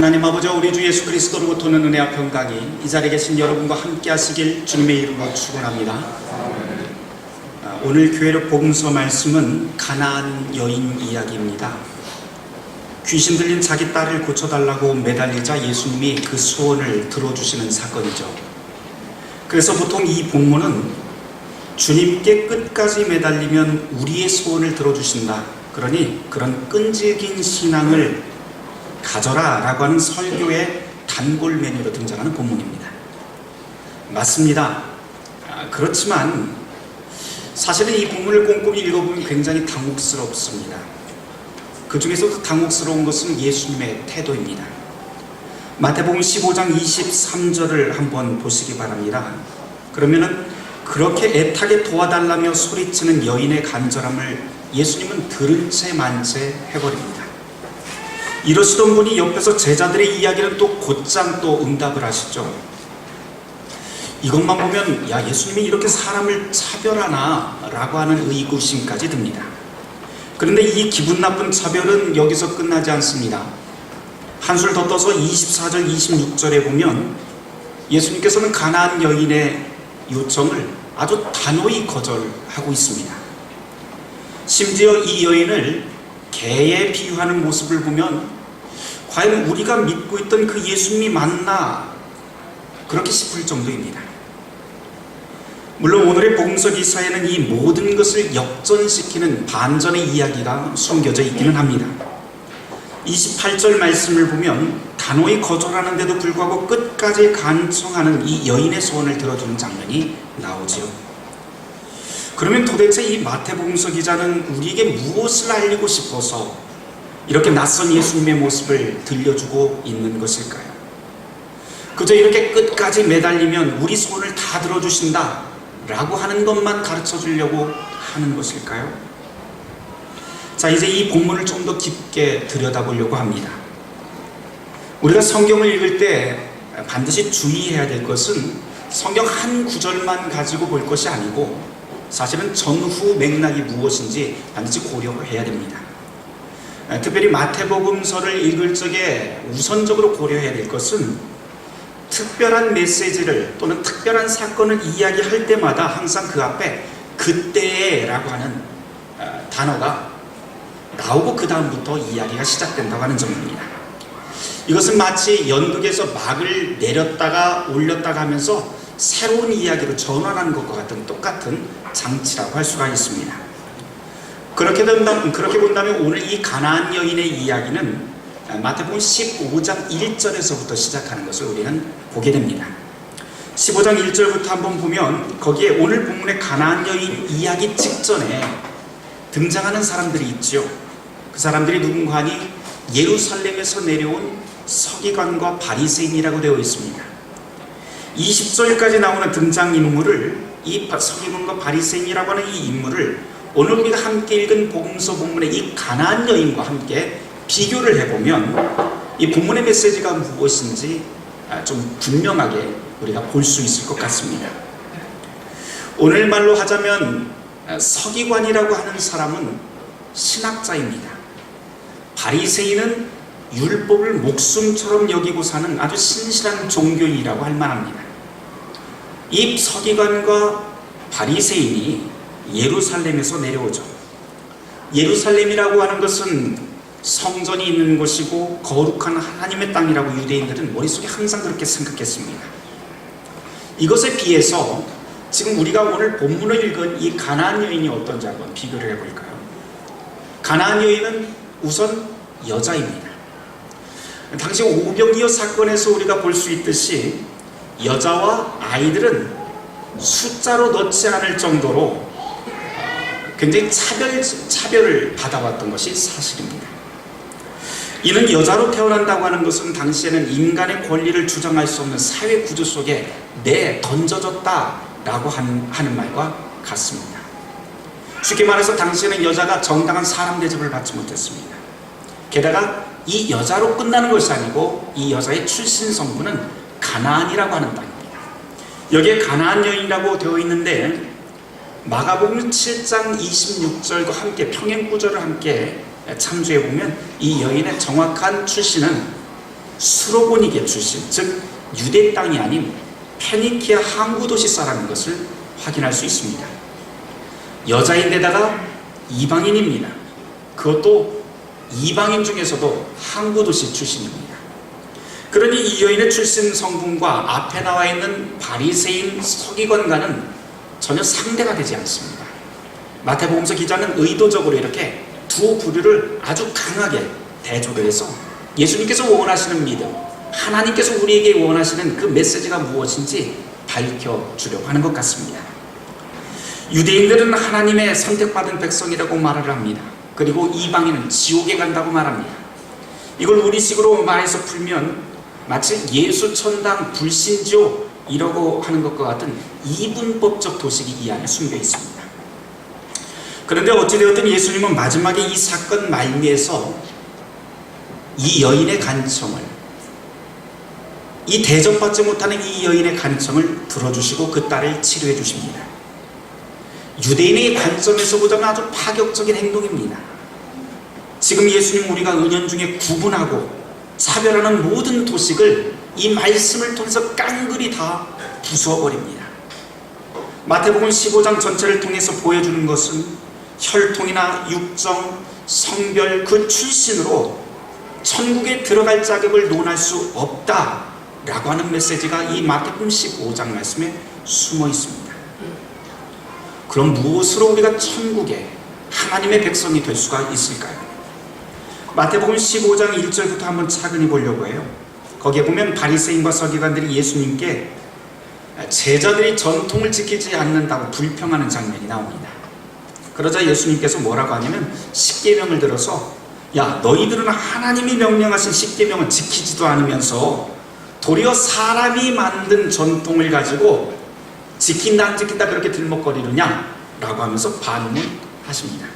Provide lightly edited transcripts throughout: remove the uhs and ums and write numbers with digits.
하나님 아버지, 우리 주 예수 그리스도로부터는 은혜와 평강이 이 자리에 계신 여러분과 함께 하시길 주님의 이름으로 축원합니다. 오늘 교회로 복음서 말씀은 가나안 여인 이야기입니다. 귀신 들린 자기 딸을 고쳐달라고 매달리자 예수님이 그 소원을 들어주시는 사건이죠. 그래서 보통 이 본문은 주님께 끝까지 매달리면 우리의 소원을 들어주신다, 그러니 그런 끈질긴 신앙을 가져라 라고 하는 설교의 단골 메뉴로 등장하는 본문입니다. 맞습니다. 그렇지만 사실은 이 본문을 꼼꼼히 읽어보면 굉장히 당혹스럽습니다. 그 중에서도 당혹스러운 것은 예수님의 태도입니다. 마태복음 15장 23절을 한번 보시기 바랍니다. 그러면은 그렇게 애타게 도와달라며 소리치는 여인의 간절함을 예수님은 들은 채 만 채 해버립니다. 이러시던 분이 옆에서 제자들의 이야기는 또 곧장 또 응답을 하시죠. 이것만 보면 야, 예수님이 이렇게 사람을 차별하나 라고 하는 의구심까지 듭니다. 그런데 이 기분 나쁜 차별은 여기서 끝나지 않습니다. 한술 더 떠서 24절 26절에 보면 예수님께서는 가나안 여인의 요청을 아주 단호히 거절하고 있습니다. 심지어 이 여인을 개에 비유하는 모습을 보면 과연 우리가 믿고 있던 그 예수님이 맞나 그렇게 싶을 정도입니다. 물론 오늘의 복음서 기사에는 이 모든 것을 역전시키는 반전의 이야기가 숨겨져 있기는 합니다. 28절 말씀을 보면 단호히 거절하는데도 불구하고 끝까지 간청하는 이 여인의 소원을 들어주는 장면이 나오죠. 그러면 도대체 이 마태복음서 기자는 우리에게 무엇을 알리고 싶어서 이렇게 낯선 예수님의 모습을 들려주고 있는 것일까요? 그저 이렇게 끝까지 매달리면 우리 소원을 다 들어주신다 라고 하는 것만 가르쳐 주려고 하는 것일까요? 자, 이제 이 본문을 좀 더 깊게 들여다보려고 합니다. 우리가 성경을 읽을 때 반드시 주의해야 될 것은 성경 한 구절만 가지고 볼 것이 아니고 사실은 전후 맥락이 무엇인지 반드시 고려해야 됩니다. 특별히 마태복음서를 읽을 적에 우선적으로 고려해야 될 것은 특별한 메시지를 또는 특별한 사건을 이야기할 때마다 항상 그 앞에 그때에 라고 하는 단어가 나오고 그 다음부터 이야기가 시작된다고 하는 점입니다. 이것은 마치 연극에서 막을 내렸다가 올렸다가 하면서 새로운 이야기로 전환하는 것과 같은 똑같은 장치라고 할 수가 있습니다. 그렇게 본다면 오늘 이 가나안 여인의 이야기는 마태복음 15장 1절에서부터 시작하는 것을 우리는 보게 됩니다. 15장 1절부터 한번 보면 거기에 오늘 본문의 가나안 여인 이야기 직전에 등장하는 사람들이 있죠. 그 사람들이 누군가 하니 예루살렘에서 내려온 서기관과 바리새인이라고 되어 있습니다. 20절까지 나오는 등장인물을 이 서기관과 바리새인이라고 하는 이 인물을 오늘 우리가 함께 읽은 복음서 본문의 이 가나안 여인과 함께 비교를 해보면 이 본문의 메시지가 무엇인지 좀 분명하게 우리가 볼 수 있을 것 같습니다. 오늘 말로 하자면 서기관이라고 하는 사람은 신학자입니다. 바리새인은 율법을 목숨처럼 여기고 사는 아주 신실한 종교인이라고 할 만합니다. 이 서기관과 바리새인이 예루살렘에서 내려오죠. 예루살렘이라고 하는 것은 성전이 있는 곳이고 거룩한 하나님의 땅이라고 유대인들은 머릿속에 항상 그렇게 생각했습니다. 이것에 비해서 지금 우리가 오늘 본문을 읽은 이 가나안 여인이 어떤지 한번 비교를 해볼까요? 가나안 여인은 우선 여자입니다. 당시 오병이어 사건에서 우리가 볼 수 있듯이 여자와 아이들은 숫자로 넣지 않을 정도로 굉장히 차별을 받아왔던 것이 사실입니다. 이는 여자로 태어난다고 하는 것은 당시에는 인간의 권리를 주장할 수 없는 사회 구조 속에 던져졌다라고 하는 말과 같습니다. 쉽게 말해서 당시에는 여자가 정당한 사람 대접을 받지 못했습니다. 게다가 이 여자로 끝나는 것이 아니고 이 여자의 출신 성분은 가나안이라고 하는 땅입니다. 여기에 가나안 여인이라고 되어 있는데 마가복음 7장 26절과 함께 평행 구절을 함께 참조해 보면 이 여인의 정확한 출신은 수로보니게 출신, 즉 유대 땅이 아닌 페니키아 항구 도시 사람인 것을 확인할 수 있습니다. 여자인데다가 이방인입니다. 그것도 이방인 중에서도 항구 도시 출신입니다. 그러니 이 여인의 출신 성분과 앞에 나와 있는 바리새인 서기관과는 전혀 상대가 되지 않습니다. 마태복음서 기자는 의도적으로 이렇게 두 부류를 아주 강하게 대조를 해서 예수님께서 원하시는 믿음, 하나님께서 우리에게 원하시는 그 메시지가 무엇인지 밝혀주려고 하는 것 같습니다. 유대인들은 하나님의 선택받은 백성이라고 말을 합니다. 그리고 이방인은 지옥에 간다고 말합니다. 이걸 우리식으로 말해서 풀면 마치 예수천당 불신지옥이라고 하는 것과 같은 이분법적 도식이 이 안에 숨겨 있습니다. 그런데 어찌되었든 예수님은 마지막에 이 사건 말미에서 이 여인의 간청을, 이 대접받지 못하는 이 여인의 간청을 들어주시고 그 딸을 치료해 주십니다. 유대인의 관점에서 보자면 아주 파격적인 행동입니다. 지금 예수님 우리가 은연중에 구분하고 차별하는 모든 도식을 이 말씀을 통해서 깡그리 다 부숴버립니다. 마태복음 15장 전체를 통해서 보여주는 것은 혈통이나 육정, 성별 그 출신으로 천국에 들어갈 자격을 논할 수 없다라고 하는 메시지가 이 마태복음 15장 말씀에 숨어 있습니다. 그럼 무엇으로 우리가 천국에 하나님의 백성이 될 수가 있을까요? 마태복음 15장 1절부터 한번 차근히 보려고 해요. 거기에 보면 바리새인과 서기관들이 예수님께 제자들이 전통을 지키지 않는다고 불평하는 장면이 나옵니다. 그러자 예수님께서 뭐라고 하냐면 십계명을 들어서 야, 너희들은 하나님이 명령하신 십계명을 지키지도 않으면서 도리어 사람이 만든 전통을 가지고 지킨다 안 지킨다 그렇게 들먹거리느냐? 라고 하면서 반문을 하십니다.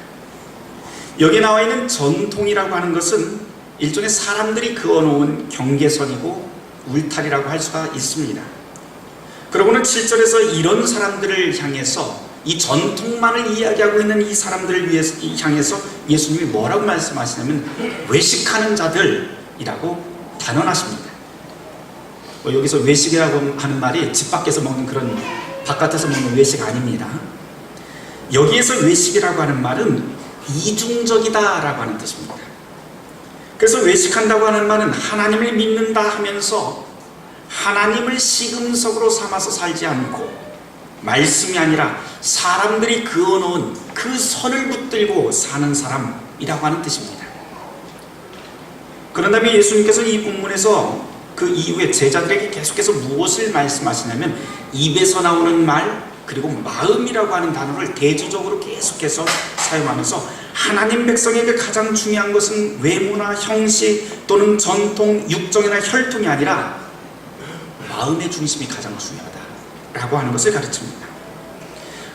여기 나와 있는 전통이라고 하는 것은 일종의 사람들이 그어놓은 경계선이고 울타리라고 할 수가 있습니다. 그러고는 7절에서 이런 사람들을 향해서 이 전통만을 이야기하고 있는 이 사람들을 향해서 예수님이 뭐라고 말씀하시냐면 외식하는 자들이라고 단언하십니다. 여기서 외식이라고 하는 말이 집 밖에서 먹는 그런 바깥에서 먹는 외식 아닙니다. 여기에서 외식이라고 하는 말은 이중적이다라고 하는 뜻입니다. 그래서 외식한다고 하는 말은 하나님을 믿는다 하면서 하나님을 시금석으로 삼아서 살지 않고 말씀이 아니라 사람들이 그어놓은 그 선을 붙들고 사는 사람이라고 하는 뜻입니다. 그런 다음에 예수님께서 이 본문에서 그 이후에 제자들에게 계속해서 무엇을 말씀하시냐면 입에서 나오는 말 그리고 마음이라고 하는 단어를 대조적으로 계속해서 사용하면서 하나님 백성에게 가장 중요한 것은 외모나 형식 또는 전통, 육정이나 혈통이 아니라 마음의 중심이 가장 중요하다라고 하는 것을 가르칩니다.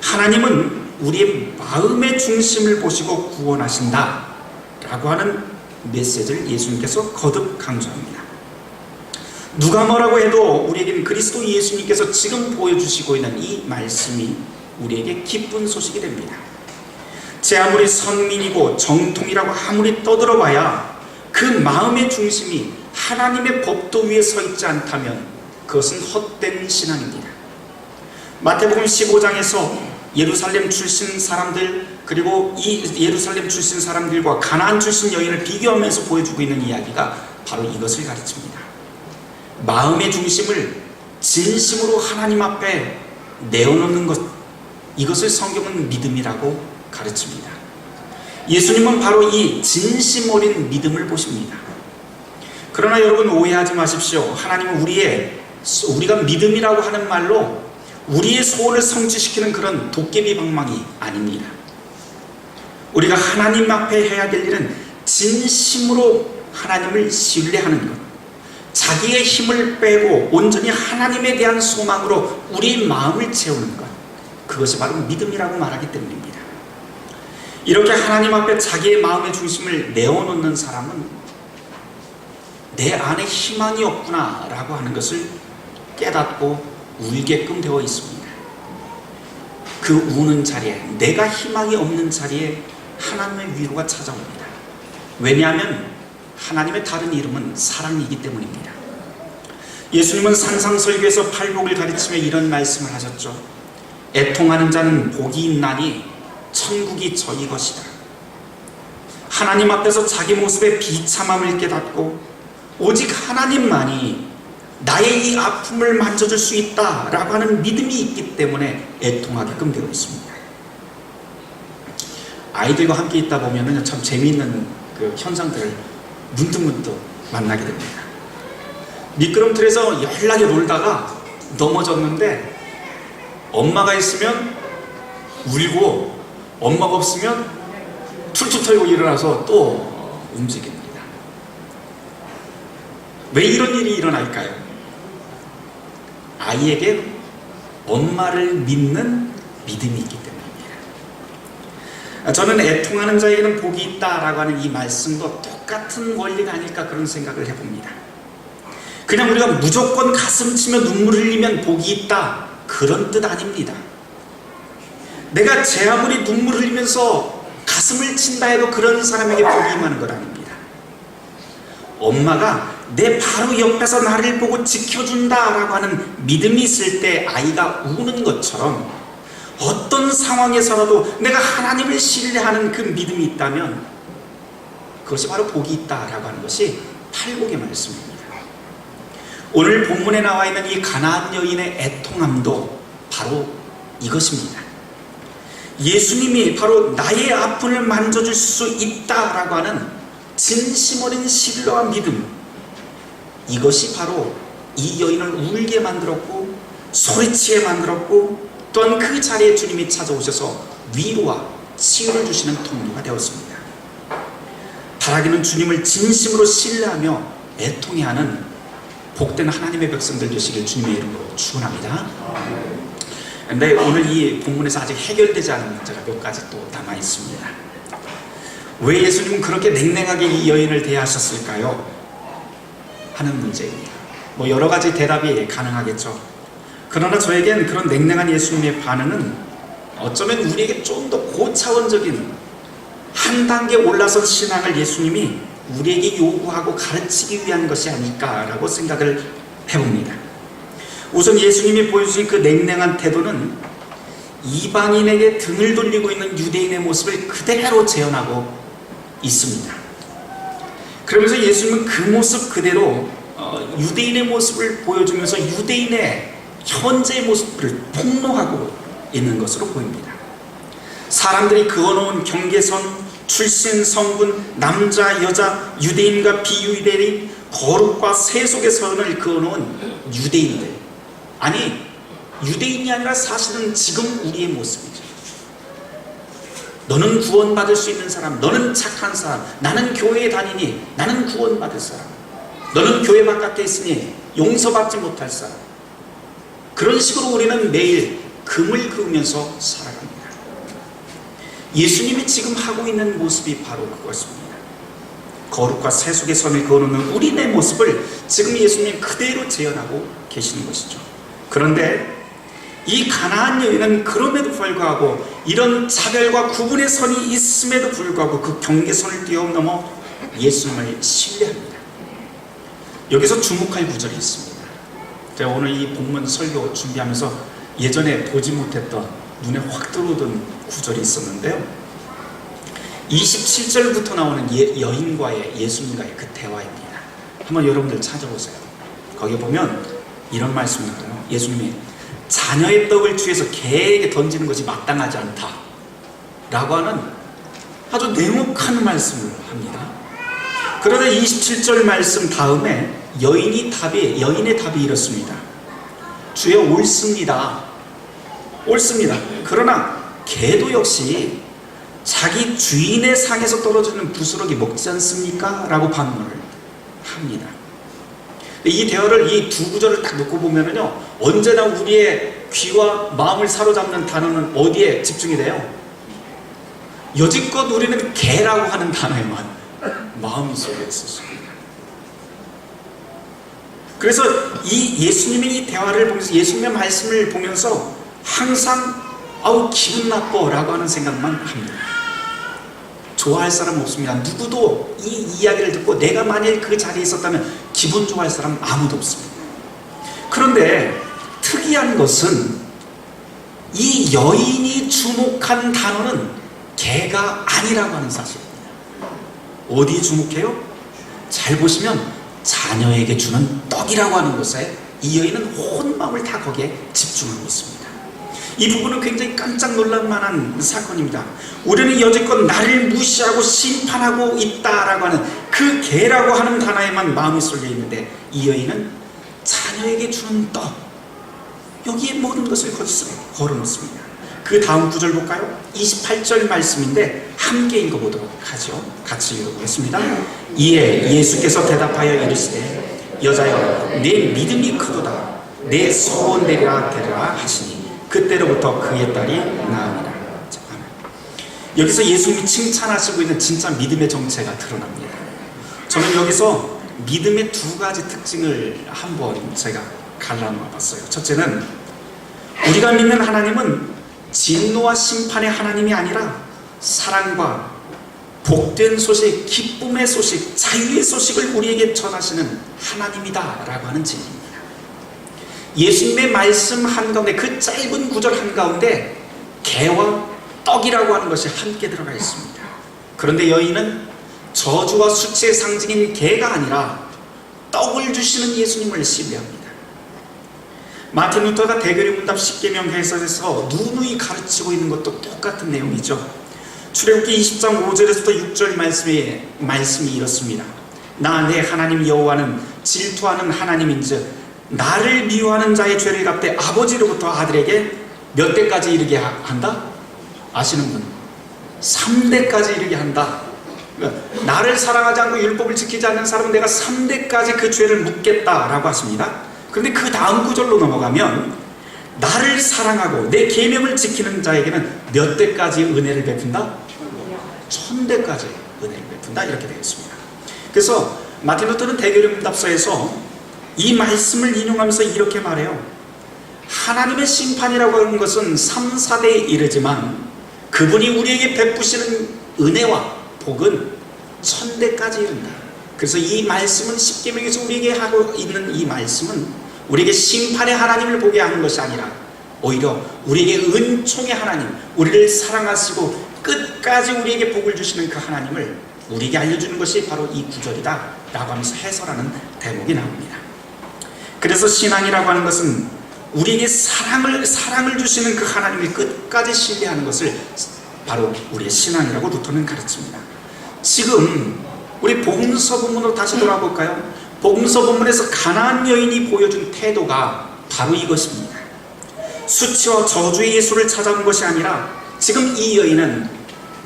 하나님은 우리의 마음의 중심을 보시고 구원하신다라고 하는 메시지를 예수님께서 거듭 강조합니다. 누가 뭐라고 해도 우리에게는 그리스도 예수님께서 지금 보여주시고 있는 이 말씀이 우리에게 기쁜 소식이 됩니다. 제 아무리 선민이고 정통이라고 아무리 떠들어봐야 그 마음의 중심이 하나님의 법도 위에 서 있지 않다면 그것은 헛된 신앙입니다. 마태복음 15장에서 예루살렘 출신 사람들 그리고 이 예루살렘 출신 사람들과 가나안 출신 여인을 비교하면서 보여주고 있는 이야기가 바로 이것을 가르칩니다. 마음의 중심을 진심으로 하나님 앞에 내어놓는 것, 이것을 성경은 믿음이라고 가르칩니다. 예수님은 바로 이 진심 어린 믿음을 보십니다. 그러나 여러분 오해하지 마십시오. 하나님은 우리가 믿음이라고 하는 말로 우리의 소원을 성취시키는 그런 도깨비 방망이 아닙니다. 우리가 하나님 앞에 해야 될 일은 진심으로 하나님을 신뢰하는 것, 자기의 힘을 빼고 온전히 하나님에 대한 소망으로 우리 마음을 채우는 것, 그것이 바로 믿음이라고 말하기 때문입니다. 이렇게 하나님 앞에 자기의 마음의 중심을 내어놓는 사람은 내 안에 희망이 없구나 라고 하는 것을 깨닫고 울게끔 되어 있습니다. 그 우는 자리에, 내가 희망이 없는 자리에 하나님의 위로가 찾아옵니다. 왜냐하면 하나님의 다른 이름은 사랑이기 때문입니다. 예수님은 산상설교에서 팔복을 가르치며 이런 말씀을 하셨죠. 애통하는 자는 복이 있나니 천국이 저희 것이다. 하나님 앞에서 자기 모습의 비참함을 깨닫고 오직 하나님만이 나의 이 아픔을 만져줄 수 있다라고 하는 믿음이 있기 때문에 애통하게끔 되어 있습니다. 아이들과 함께 있다 보면 참 재미있는 그 현상들을 문득문득 만나게 됩니다. 미끄럼틀에서 연락에 놀다가 넘어졌는데 엄마가 있으면 울고 엄마가 없으면 툴툴 털고 일어나서 또 움직입니다. 왜 이런 일이 일어날까요? 아이에게 엄마를 믿는 믿음이 있기 때문입니다. 저는 애통하는 자에게는 복이 있다라고 하는 이 말씀도 똑같은 원리가 아닐까 그런 생각을 해봅니다. 그냥 우리가 무조건 가슴 치며 눈물을 흘리면 복이 있다 그런 뜻 아닙니다. 내가 제 아무리 눈물을 흘리면서 가슴을 친다 해도 그런 사람에게 복이 임하는 것 아닙니다. 엄마가 내 바로 옆에서 나를 보고 지켜준다라고 하는 믿음이 있을 때 아이가 우는 것처럼 어떤 상황에서라도 내가 하나님을 신뢰하는 그 믿음이 있다면 그것이 바로 복이 있다라고 하는 것이 팔복의 말씀입니다. 오늘 본문에 나와 있는 이 가나안 여인의 애통함도 바로 이것입니다. 예수님이 바로 나의 아픔을 만져줄 수 있다라고 하는 진심 어린 신뢰와 믿음, 이것이 바로 이 여인을 울게 만들었고 소리치게 만들었고 또한 그 자리에 주님이 찾아오셔서 위로와 치유를 주시는 통로가 되었습니다. 바라기는 주님을 진심으로 신뢰하며 애통해하는 복된 하나님의 백성들 되시길 주님의 이름으로 축원합니다. 그런데 오늘 이 본문에서 아직 해결되지 않은 문제가 몇 가지 또 남아 있습니다. 왜 예수님은 그렇게 냉랭하게 이 여인을 대하셨을까요? 하는 문제입니다. 여러 가지 대답이 가능하겠죠. 그러나 저에겐 그런 냉랭한 예수님의 반응은 어쩌면 우리에게 좀 더 고차원적인 한 단계 올라선 신앙을 예수님이 우리에게 요구하고 가르치기 위한 것이 아닐까라고 생각을 해봅니다. 우선 예수님이 보여주신 그 냉랭한 태도는 이방인에게 등을 돌리고 있는 유대인의 모습을 그대로 재현하고 있습니다. 그러면서 예수님은 그 모습 그대로 유대인의 모습을 보여주면서 유대인의 현재의 모습을 폭로하고 있는 것으로 보입니다. 사람들이 그어놓은 경계선, 출신, 성분, 남자, 여자, 유대인과 비유대인, 거룩과 세속의 선을 그어놓은 유대인들, 아니 유대인이 아니라 사실은 지금 우리의 모습이죠. 너는 구원받을 수 있는 사람, 너는 착한 사람, 나는 교회에 다니니 나는 구원받을 사람, 너는 교회 바깥에 있으니 용서받지 못할 사람, 그런 식으로 우리는 매일 금을 그으면서 살아갑니다. 예수님이 지금 하고 있는 모습이 바로 그것입니다. 거룩과 세속의 선을 그어놓는 우리의 모습을 지금 예수님이 그대로 재현하고 계시는 것이죠. 그런데 이 가나안 여인은 그럼에도 불구하고 이런 차별과 구분의 선이 있음에도 불구하고 그 경계선을 뛰어넘어 예수님을 신뢰합니다. 여기서 주목할 구절이 있습니다. 제가 오늘 이 본문 설교 준비하면서 예전에 보지 못했던 눈에 확 들어오던 구절이 있었는데요. 27절부터 나오는 여인과의 예수님과의 그 대화입니다. 한번 여러분들 찾아보세요. 거기 보면 이런 말씀이 나와요. 예수님이 자녀의 떡을 취해서 개에게 던지는 것이 마땅하지 않다 라고 하는 아주 냉혹한 말씀을 합니다. 그러다 27절 말씀 다음에 여인의 답이 이렇습니다. 주여 옳습니다. 옳습니다. 그러나 개도 역시 자기 주인의 상에서 떨어지는 부스러기 먹지 않습니까? 라고 반문을 합니다. 이 대화를 이 두 구절을 딱 놓고 보면은요, 언제나 우리의 귀와 마음을 사로잡는 단어는 어디에 집중이 돼요? 여지껏 우리는 개라고 하는 단어에만 마음속에 있었습니다. 그래서 이 예수님의 이 대화를 보면서 예수님의 말씀을 보면서 항상 아우 기분 나빠 라고 하는 생각만 합니다. 좋아할 사람 없습니다. 누구도 이 이야기를 듣고 내가 만일 그 자리에 있었다면 기분 좋아할 사람 아무도 없습니다. 그런데 특이한 것은 이 여인이 주목한 단어는 개가 아니라고 하는 사실입니다. 어디에 주목해요? 잘 보시면 자녀에게 주는 떡이라고 하는 것에 이 여인은 온 마음을 다 거기에 집중하고 있습니다. 이 부분은 굉장히 깜짝 놀랄 만한 사건입니다. 우리는 여지껏 나를 무시하고 심판하고 있다라고 하는 그 개라고 하는 단어에만 마음이 쏠려 있는데 이 여인은 자녀에게 주는 떡, 여기에 모든 것을 거짓으로 걸어놓습니다. 그 다음 구절 볼까요? 28절 말씀인데 함께 읽어보도록 하죠. 같이 읽어보겠습니다. 이에 예수께서 대답하여 이르시되 여자여 내 믿음이 크도다 내 소원대로라 되리라 하시니 그때로부터 그의 딸이 나으니라. 여기서 예수님이 칭찬하시고 있는 진짜 믿음의 정체가 드러납니다. 저는 여기서 믿음의 두 가지 특징을 한번 제가 갈라놓아 봤어요. 첫째는 우리가 믿는 하나님은 진노와 심판의 하나님이 아니라 사랑과 복된 소식, 기쁨의 소식, 자유의 소식을 우리에게 전하시는 하나님이다 라고 하는 진리입니다. 예수님의 말씀 한가운데 그 짧은 구절 한가운데 개와 떡이라고 하는 것이 함께 들어가 있습니다. 그런데 여인은 저주와 수치의 상징인 개가 아니라 떡을 주시는 예수님을 신뢰합니다. 마틴 루터가 대교리 문답 10계명 해설에서 누누이 가르치고 있는 것도 똑같은 내용이죠. 출애굽기 20장 5절에서부터 6절 말씀이 이렇습니다. 나 내 하나님 여호와는 질투하는 하나님인즉 나를 미워하는 자의 죄를 갚되 아버지로부터 아들에게 몇 대까지 이르게 한다? 아시는 분? 3대까지 이르게 한다. 나를 사랑하지 않고 율법을 지키지 않는 사람은 내가 3대까지 그 죄를 묻겠다라고 하십니다. 그런데 그 다음 구절로 넘어가면 나를 사랑하고 내 계명을 지키는 자에게는 몇 대까지 은혜를 베푼다? 1000대까지 은혜를 베푼다, 이렇게 되겠습니다. 그래서 마틴 루터는 대교리 문답서에서 이 말씀을 인용하면서 이렇게 말해요. 하나님의 심판이라고 하는 것은 3, 4대에 이르지만 그분이 우리에게 베푸시는 은혜와 복은 1000대까지 이른다. 그래서 이 말씀은 십계명에서 우리에게 하고 있는 이 말씀은 우리에게 심판의 하나님을 보게 하는 것이 아니라 오히려 우리에게 은총의 하나님, 우리를 사랑하시고 끝까지 우리에게 복을 주시는 그 하나님을 우리에게 알려주는 것이 바로 이 구절이다 라고 하면서 해설하는 대목이 나옵니다. 그래서 신앙이라고 하는 것은 우리에게 사랑을 주시는 그 하나님을 끝까지 신뢰하는 것을 바로 우리의 신앙이라고 루터는 가르칩니다. 지금 우리 복음서 본문으로 다시 돌아볼까요? 복음서 본문에서 가나안 여인이 보여준 태도가 바로 이것입니다. 수치와 저주의 예수를 찾아온 것이 아니라 지금 이 여인은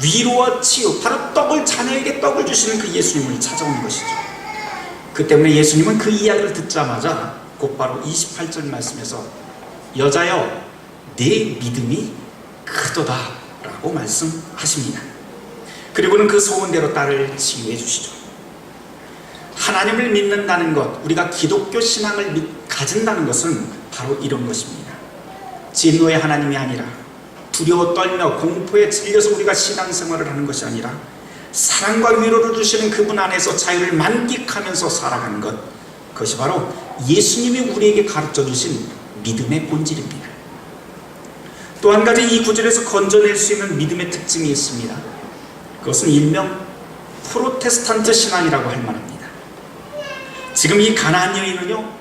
위로와 치유, 바로 자녀에게 떡을 주시는 그 예수님을 찾아온 것이죠. 그 때문에 예수님은 그 이야기를 듣자마자 곧바로 28절 말씀에서 여자여 네 믿음이 크도다 라고 말씀하십니다. 그리고는 그 소원대로 딸을 치유해 주시죠. 하나님을 믿는다는 것, 우리가 기독교 신앙을 가진다는 것은 바로 이런 것입니다. 진노의 하나님이 아니라 두려워 떨며 공포에 질려서 우리가 신앙생활을 하는 것이 아니라 사랑과 위로를 주시는 그분 안에서 자유를 만끽하면서 살아가는 것, 그것이 바로 예수님이 우리에게 가르쳐 주신 믿음의 본질입니다. 또 한 가지 이 구절에서 건져낼 수 있는 믿음의 특징이 있습니다. 그것은 일명 프로테스탄트 신앙이라고 할 만합니다. 지금 이 가나안 여인은요,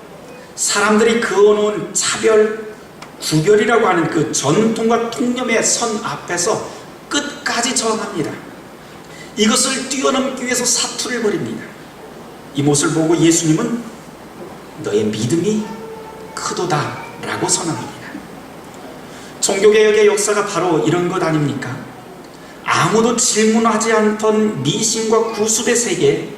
사람들이 그어놓은 차별, 구별이라고 하는 그 전통과 통념의 선 앞에서 끝까지 저항합니다. 이것을 뛰어넘기 위해서 사투를 벌입니다. 이 모습을 보고 예수님은 너의 믿음이 크도다 라고 선언합니다. 종교개혁의 역사가 바로 이런 것 아닙니까? 아무도 질문하지 않던 미신과 구습의 세계,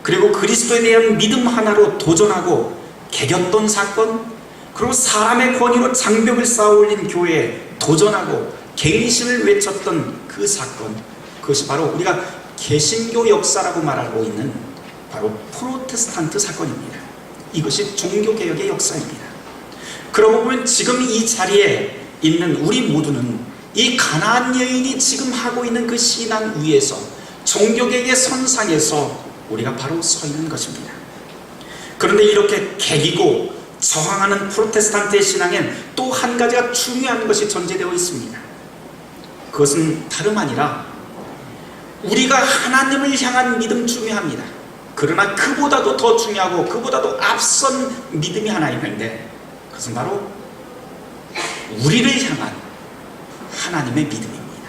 그리고 그리스도에 대한 믿음 하나로 도전하고 개겼던 사건, 그리고 사람의 권위로 장벽을 쌓아올린 교회에 도전하고 갱신을 외쳤던 그 사건, 그것이 바로 우리가 개신교 역사라고 말하고 있는 바로 프로테스탄트 사건입니다. 이것이 종교개혁의 역사입니다. 그러고 보면 지금 이 자리에 있는 우리 모두는 이 가나안 여인이 지금 하고 있는 그 신앙 위에서 종교개혁의 선상에서 우리가 바로 서 있는 것입니다. 그런데 이렇게 개기고 저항하는 프로테스탄트의 신앙엔 또 한 가지가 중요한 것이 전제되어 있습니다. 그것은 다름 아니라 우리가 하나님을 향한 믿음 중요합니다. 그러나 그보다도 더 중요하고 그보다도 앞선 믿음이 하나 있는데, 그것은 바로 우리를 향한 하나님의 믿음입니다.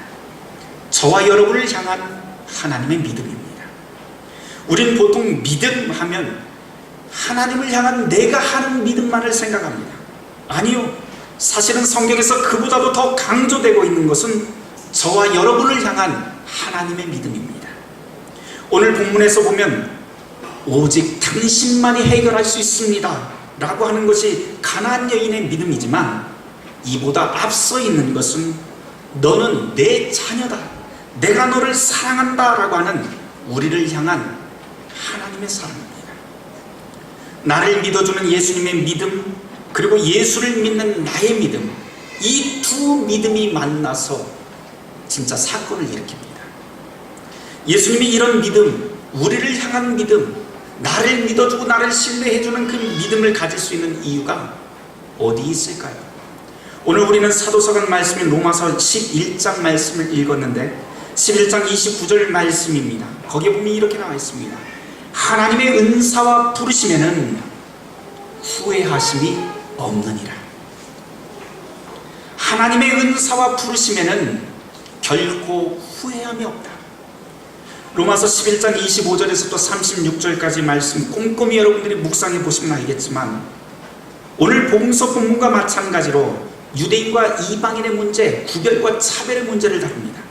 저와 여러분을 향한 하나님의 믿음입니다. 우리는 보통 믿음 하면 하나님을 향한 내가 하는 믿음만을 생각합니다. 아니요, 사실은 성경에서 그보다도 더 강조되고 있는 것은 저와 여러분을 향한 하나님의 믿음입니다. 오늘 본문에서 보면 오직 당신만이 해결할 수 있습니다 라고 하는 것이 가나안 여인의 믿음이지만, 이보다 앞서 있는 것은 너는 내 자녀다, 내가 너를 사랑한다 라고 하는 우리를 향한 하나님의 사랑입니다. 나를 믿어주는 예수님의 믿음, 그리고 예수를 믿는 나의 믿음, 이 두 믿음이 만나서 진짜 사건을 일으킵니다. 예수님이 이런 믿음, 우리를 향한 믿음, 나를 믿어주고 나를 신뢰해주는 그 믿음을 가질 수 있는 이유가 어디 있을까요? 오늘 우리는 사도서관 말씀인 로마서 11장 말씀을 읽었는데 11장 29절 말씀입니다. 거기에 보면 이렇게 나와 있습니다. 하나님의 은사와 부르심에는 후회하심이 없느니라. 하나님의 은사와 부르심에는 결코 후회함이 없다. 로마서 11장 25절에서 또 36절까지 말씀 꼼꼼히 여러분들이 묵상해 보시면 알겠지만, 오늘 복음서 본문과 마찬가지로 유대인과 이방인의 문제, 구별과 차별의 문제를 다룹니다.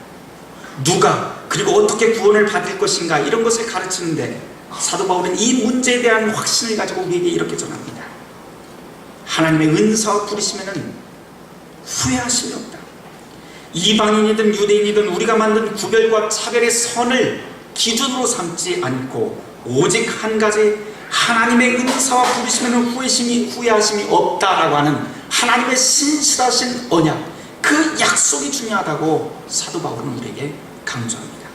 누가 그리고 어떻게 구원을 받을 것인가, 이런 것을 가르치는데 사도 바울은 이 문제에 대한 확신을 가지고 우리에게 이렇게 전합니다. 하나님의 은사와 부르심에는 후회하심이 없다. 이방인이든 유대인이든 우리가 만든 구별과 차별의 선을 기준으로 삼지 않고 오직 한 가지, 하나님의 은사와 부르심에는 후회하심이 없다라고 하는 하나님의 신실하신 언약, 그 약속이 중요하다고 사도 바울은 우리에게 강조합니다.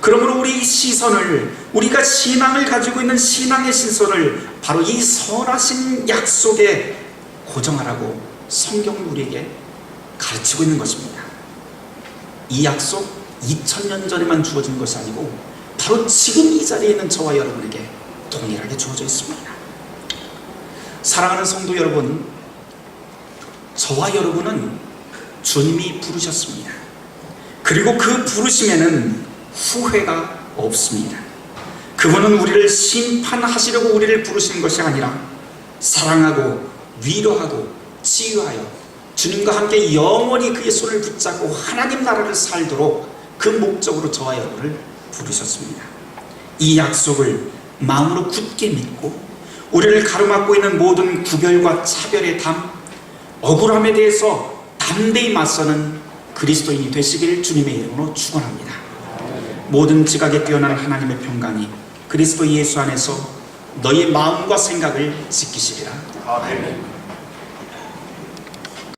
그러므로 우리 시선을, 우리가 신앙을 가지고 있는 신앙의 신선을 바로 이 선하신 약속에 고정하라고 성경은 우리에게 가르치고 있는 것입니다. 이 약속 2000년 전에만 주어진 것이 아니고 바로 지금 이 자리에 있는 저와 여러분에게 동일하게 주어져 있습니다. 사랑하는 성도 여러분, 저와 여러분은 주님이 부르셨습니다. 그리고 그 부르심에는 후회가 없습니다. 그분은 우리를 심판하시려고 우리를 부르신 것이 아니라 사랑하고 위로하고 치유하여 주님과 함께 영원히 그의 손을 붙잡고 하나님 나라를 살도록 그 목적으로 저와 여러분을 부르셨습니다. 이 약속을 마음으로 굳게 믿고 우리를 가로막고 있는 모든 구별과 차별의 담, 억울함에 대해서 담대히 맞서는 그리스도인이 되시길 주님의 이름으로 축원합니다. 모든 지각에 뛰어난 하나님의 평강이 그리스도 예수 안에서 너의 마음과 생각을 지키시리라. 아멘.